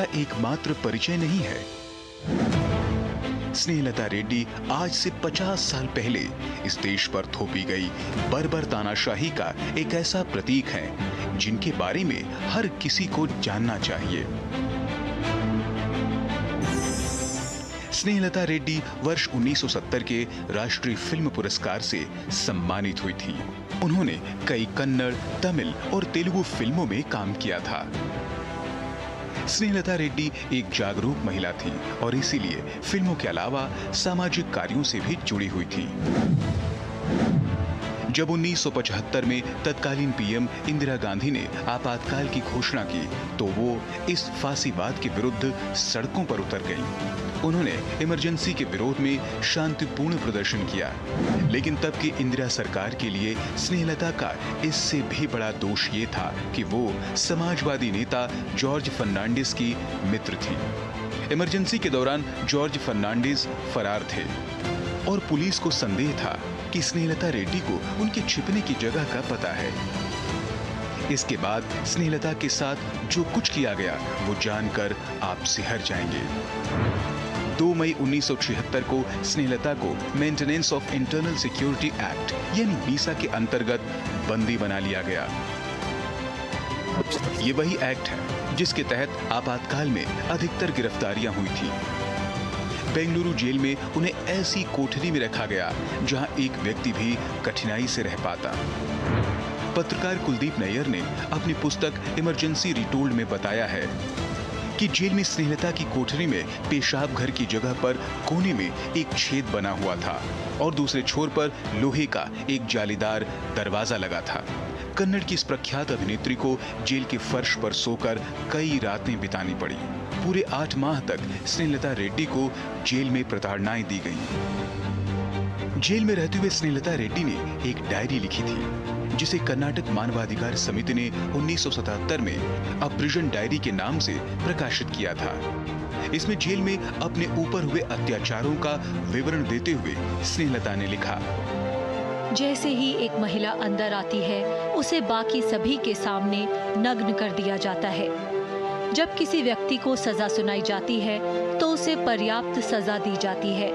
का एकमात्र परिचय नहीं है। स्नेहलता रेड्डी आज से 50 साल पहले इस देश पर थोपी गई बर्बर तानाशाही का एक ऐसा प्रतीक है जिनके बारे में हर किसी को जानना चाहिए। स्नेहलता रेड्डी वर्ष 1970 के राष्ट्रीय फिल्म पुरस्कार से सम्मानित हुई थी। उन्होंने कई कन्नड़, तमिल और तेलुगु फिल्मों में काम किया था। स्नेहलता रेड्डी एक जागरूक महिला थी और इसीलिए फिल्मों के अलावा सामाजिक कार्यों से भी जुड़ी हुई थी। जब 1975 में तत्कालीन पीएम इंदिरा गांधी ने आपातकाल की घोषणा की तो वो इस फांसीवाद के विरुद्ध सड़कों पर उतर गईं। उन्होंने इमरजेंसी के विरोध में शांतिपूर्ण प्रदर्शन किया, लेकिन तब की इंदिरा सरकार के लिए स्नेहलता का इससे भी बड़ा दोष ये था कि वो समाजवादी नेता जॉर्ज फर्नांडिस की मित्र थी। इमरजेंसी के दौरान जॉर्ज फर्नांडिस फरार थे और पुलिस को संदेह था कि स्नेहलता रेड्डी को उनके छिपने की जगह का पता है। इसके बाद स्नेहलता के साथ जो कुछ किया गया वो जानकर आप सिहर जाएंगे। 2 मई 1976 को स्नेहलता को maintenance of internal security act यानी मीसा के अंतर्गत बंदी बना लिया गया। ये वही एक्ट है जिसके तहत आपातकाल में अधिकतर गिरफ्तारियां हुई थी। बेंगलुरु जेल में उन्हें ऐसी कोठरी में रखा गया जहां एक व्यक्ति भी कठिनाई से रह पाता। पत्रकार कुलदीप नैयर ने अपनी पुस्तक इमरजेंसी रिटोल्ड में बताया है कि जेल में स्नेहलता की कोठरी में पेशाब घर की जगह पर कोने में एक छेद बना हुआ था और दूसरे छोर पर लोहे का एक जालीदार दरवाजा लगा था। कन्नड़ की इस प्रख्यात अभिनेत्री को जेल के फर्श पर सोकर कई रातें बितानी पड़ी। पूरे 8 माह तक स्नेहलता रेड्डी को जेल में प्रताड़नाएं दी गईं। जेल में रहते हुए स्नेहलता रेड्डी ने एक डायरी लिखी थी जिसे कर्नाटक मानवाधिकार समिति ने 1977 में अ प्रिजन डायरी के नाम से प्रकाशित किया था। इसमें जेल में अपने ऊपर हुए अत्याचारों का विवरण देते हुए स्नेहलता ने लिखा, जैसे ही एक महिला अंदर आती है उसे बाकी सभी के सामने नग्न कर दिया जाता है। जब किसी व्यक्ति को सजा सुनाई जाती है तो उसे पर्याप्त सजा दी जाती है।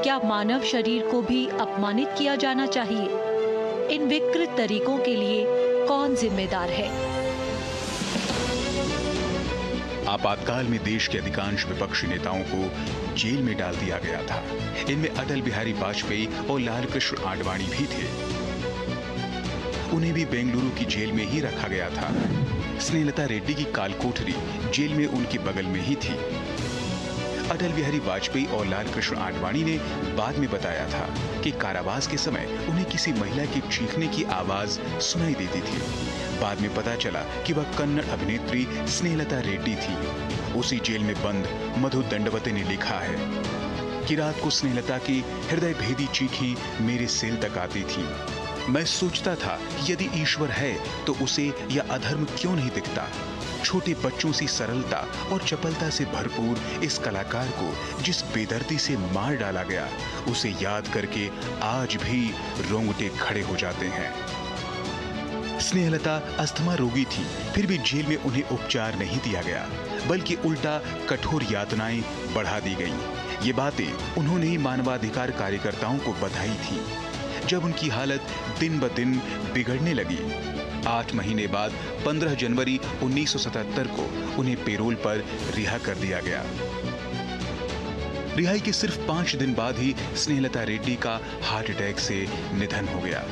क्या मानव शरीर को भी अपमानित किया जाना चाहिए? इन विकृत तरीकों के लिए कौन जिम्मेदार है? आपातकाल में देश के अधिकांश विपक्षी नेताओं को जेल में डाल दिया गया था। इनमें अटल बिहारी वाजपेयी और लाल कृष्ण आडवाणी भी थे। उन्हें भी बेंगलुरु की जेल में ही रखा गया था। स्नेहलता रेड्डी की कालकोठरी जेल में उनके बगल में ही थी। अटल बिहारी वाजपेयी और लाल कृष्ण आडवाणी ने बाद में बताया था कि कारावास के समय उन्हें किसी महिला की चीखने की आवाज सुनाई देती थी। बाद में पता चला कि वह कन्नड़ अभिनेत्री स्नेहलता रेड्डी थी। उसी जेल में बंद मधु दंडवते ने लिखा है कि रात को स्नेहलता की हृदय भेदी चीखी मेरे सेल तक आती थी। मैं सोचता था कि यदि ईश्वर है तो उसे यह अधर्म क्यों नहीं दिखता। छोटे बच्चों सी सरलता और चपलता से भरपूर इस कलाकार को जिस बेदर्दी से मार डाला गया, उसे याद करके आज भी रोंगटे खड़े हो जाते हैं। स्नेहलता अस्थमा रोगी थी, फिर भी जेल में उन्हें उपचार नहीं दिया गया, बल्कि उल्टा कठोर यातनाएं बढ़ा दी गईं। ये बातें उन्होंने ही मानवाधिकार कार्यकर्ताओं को बताई थी। जब उनकी हालत दिन ब दिन बिगड़ने लगी, 8 महीने बाद 15 जनवरी 1977 को उन्हें पेरोल पर रिहा कर दिया गया। रिहाई के सिर्फ 5 दिन बाद ही स्नेहलता रेड्डी का हार्ट अटैक से निधन हो गया।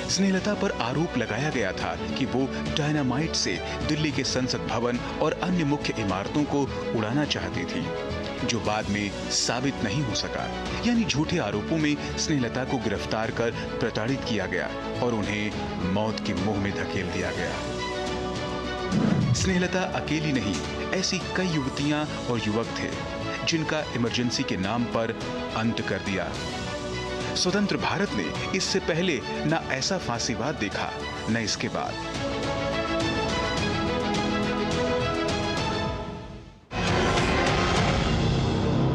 स्नेहलता पर आरोप लगाया गया था कि वो डायनामाइट से दिल्ली के संसद भवन और अन्य मुख्य इमारतों को उड़ाना चाहती थी, जो बाद में साबित नहीं हो सका। यानी झूठे आरोपों में स्नेहलता को गिरफ्तार कर प्रताड़ित किया गया और उन्हें मौत के मुंह में धकेल दिया गया। स्नेहलता अकेली नहीं, ऐसी कई युवतियां और युवक थे जिनका इमरजेंसी के नाम पर अंत कर दिया। स्वतंत्र भारत ने इससे पहले न ऐसा फांसीवाद देखा, न इसके बाद।